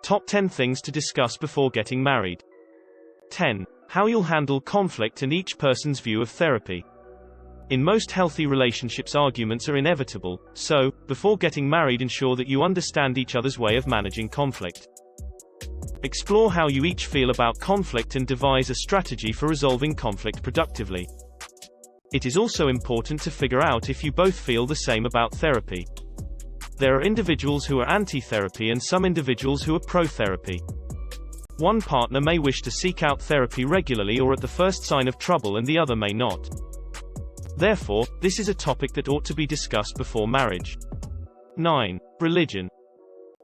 Top 10 things to discuss before getting married. 10. How you'll handle conflict and each person's view of therapy. In most healthy relationships, arguments are inevitable, so, before getting married, ensure that you understand each other's way of managing conflict. Explore how you each feel about conflict and devise a strategy for resolving conflict productively. It is also important to figure out if you both feel the same about therapy. There are individuals who are anti-therapy and some individuals who are pro-therapy. One partner may wish to seek out therapy regularly or at the first sign of trouble, and the other may not. Therefore, this is a topic that ought to be discussed before marriage. 9. Religion.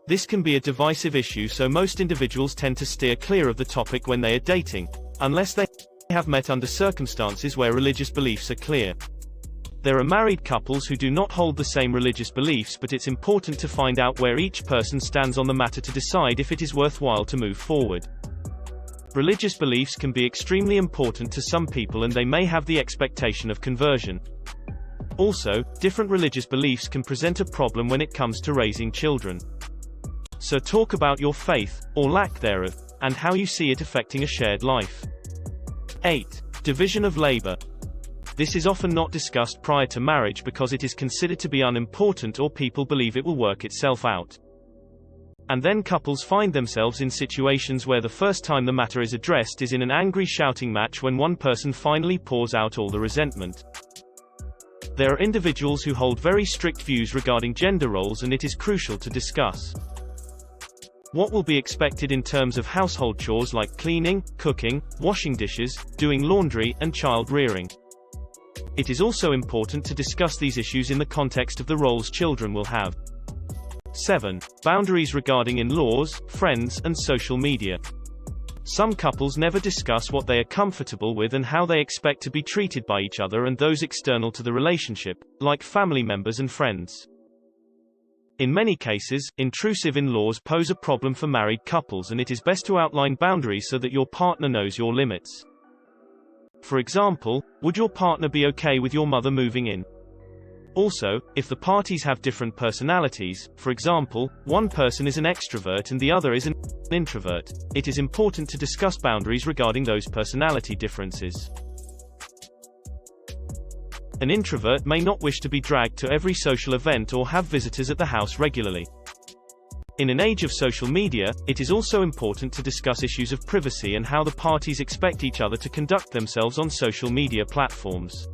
This can be a divisive issue, so most individuals tend to steer clear of the topic when they are dating, unless they have met under circumstances where religious beliefs are clear. There are married couples who do not hold the same religious beliefs, but it's important to find out where each person stands on the matter to decide if it is worthwhile to move forward. Religious beliefs can be extremely important to some people, and they may have the expectation of conversion. Also, different religious beliefs can present a problem when it comes to raising children. So talk about your faith, or lack thereof, and how you see it affecting a shared life. 8. Division of labor. This is often not discussed prior to marriage because it is considered to be unimportant, or people believe it will work itself out. And then couples find themselves in situations where the first time the matter is addressed is in an angry shouting match when one person finally pours out all the resentment. There are individuals who hold very strict views regarding gender roles, and it is crucial to discuss what will be expected in terms of household chores like cleaning, cooking, washing dishes, doing laundry, and child rearing. It is also important to discuss these issues in the context of the roles children will have. 7. Boundaries regarding in-laws, friends, and social media. Some couples never discuss what they are comfortable with and how they expect to be treated by each other and those external to the relationship, like family members and friends. In many cases, intrusive in-laws pose a problem for married couples, and it is best to outline boundaries so that your partner knows your limits. For example, would your partner be okay with your mother moving in? Also, if the parties have different personalities, for example, one person is an extrovert and the other is an introvert, it is important to discuss boundaries regarding those personality differences. An introvert may not wish to be dragged to every social event or have visitors at the house regularly. In an age of social media, it is also important to discuss issues of privacy and how the parties expect each other to conduct themselves on social media platforms.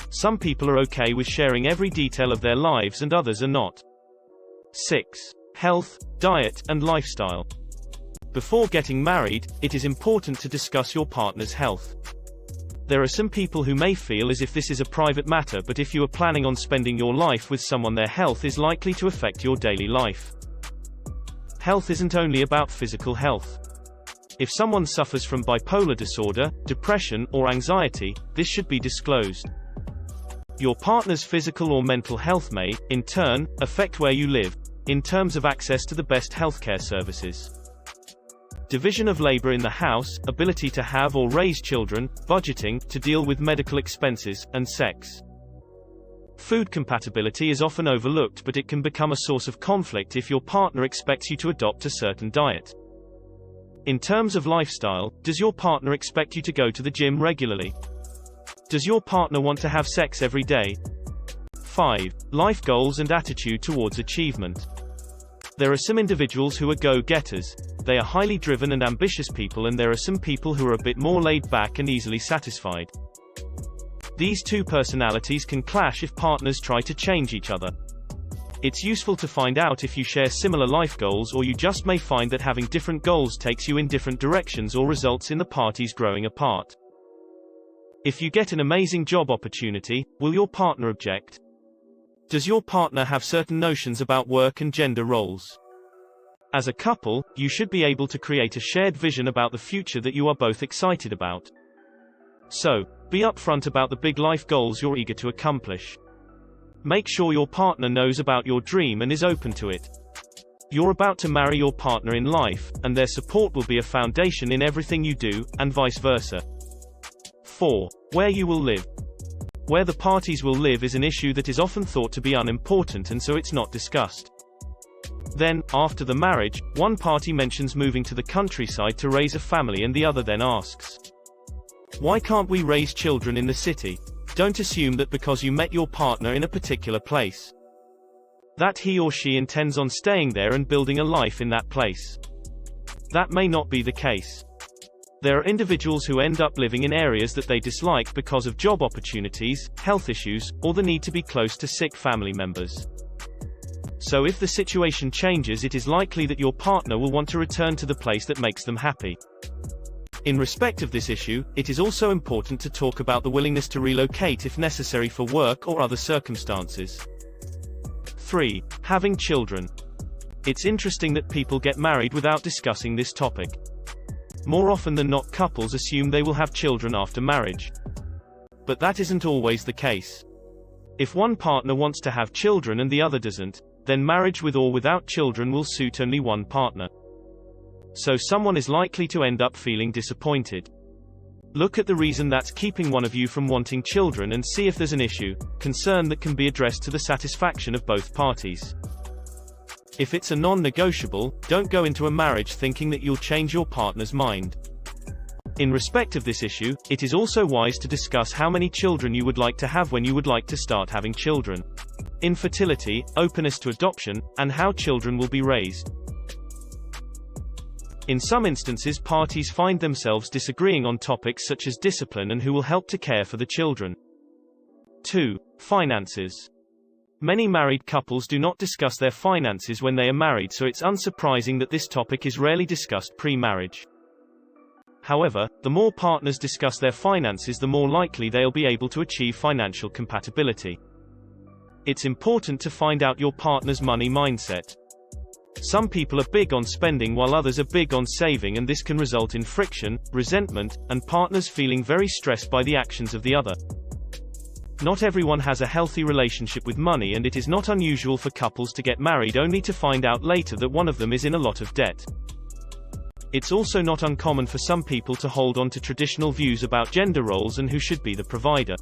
Some people are okay with sharing every detail of their lives and others are not. 6. Health, diet, and lifestyle. Before getting married, it is important to discuss your partner's health. There are some people who may feel as if this is a private matter, but if you are planning on spending your life with someone, their health is likely to affect your daily life. Health isn't only about physical health. If someone suffers from bipolar disorder, depression, or anxiety, this should be disclosed. Your partner's physical or mental health may, in turn, affect where you live, in terms of access to the best healthcare services. Division of labor in the house, ability to have or raise children, budgeting, to deal with medical expenses, and sex. Food compatibility is often overlooked, but it can become a source of conflict if your partner expects you to adopt a certain diet. In terms of lifestyle, does your partner expect you to go to the gym regularly? Does your partner want to have sex every day? 5. Life goals and attitude towards achievement. There are some individuals who are go-getters. They are highly driven and ambitious people, and there are some people who are a bit more laid back and easily satisfied. These two personalities can clash if partners try to change each other. It's useful to find out if you share similar life goals, or you just may find that having different goals takes you in different directions or results in the parties growing apart. If you get an amazing job opportunity, will your partner object? Does your partner have certain notions about work and gender roles? As a couple, you should be able to create a shared vision about the future that you are both excited about. So, be upfront about the big life goals you're eager to accomplish. Make sure your partner knows about your dream and is open to it. You're about to marry your partner in life, and their support will be a foundation in everything you do, and vice versa. 4. Where you will live. Where the parties will live is an issue that is often thought to be unimportant, and so it's not discussed. Then, after the marriage, one party mentions moving to the countryside to raise a family and the other then asks, "Why can't we raise children in the city?" Don't assume that because you met your partner in a particular place, that he or she intends on staying there and building a life in that place. That may not be the case. There are individuals who end up living in areas that they dislike because of job opportunities, health issues, or the need to be close to sick family members. So if the situation changes, it is likely that your partner will want to return to the place that makes them happy. In respect of this issue, it is also important to talk about the willingness to relocate if necessary for work or other circumstances. 3. Having children. It's interesting that people get married without discussing this topic. More often than not, couples assume they will have children after marriage. But that isn't always the case. If one partner wants to have children and the other doesn't, then marriage with or without children will suit only one partner. So someone is likely to end up feeling disappointed. Look at the reason that's keeping one of you from wanting children and see if there's an issue, concern that can be addressed to the satisfaction of both parties. If it's a non-negotiable, don't go into a marriage thinking that you'll change your partner's mind. In respect of this issue, it is also wise to discuss how many children you would like to have, when you would like to start having children, infertility, openness to adoption, and how children will be raised. In some instances, parties find themselves disagreeing on topics such as discipline and who will help to care for the children. 2. Finances. Many married couples do not discuss their finances when they are married, so it's unsurprising that this topic is rarely discussed pre-marriage. However, the more partners discuss their finances, the more likely they'll be able to achieve financial compatibility. It's important to find out your partner's money mindset. Some people are big on spending while others are big on saving, and this can result in friction, resentment, and partners feeling very stressed by the actions of the other. Not everyone has a healthy relationship with money, and it is not unusual for couples to get married only to find out later that one of them is in a lot of debt. It's also not uncommon for some people to hold on to traditional views about gender roles and who should be the provider.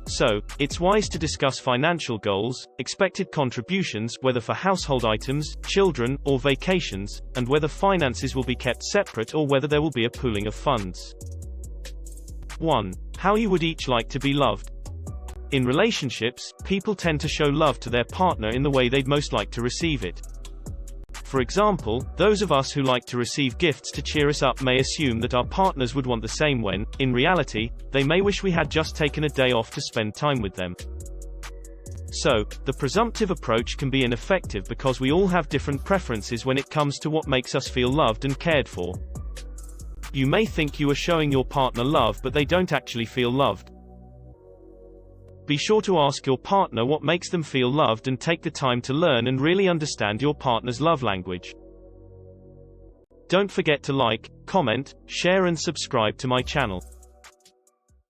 So, it's wise to discuss financial goals, expected contributions, whether for household items, children, or vacations, and whether finances will be kept separate or whether there will be a pooling of funds. 1. How you would each like to be loved. In relationships, people tend to show love to their partner in the way they'd most like to receive it. For example, those of us who like to receive gifts to cheer us up may assume that our partners would want the same when, in reality, they may wish we had just taken a day off to spend time with them. So, the presumptive approach can be ineffective because we all have different preferences when it comes to what makes us feel loved and cared for. You may think you are showing your partner love, but they don't actually feel loved. Be sure to ask your partner what makes them feel loved and take the time to learn and really understand your partner's love language. Don't forget to like, comment, share and subscribe to my channel.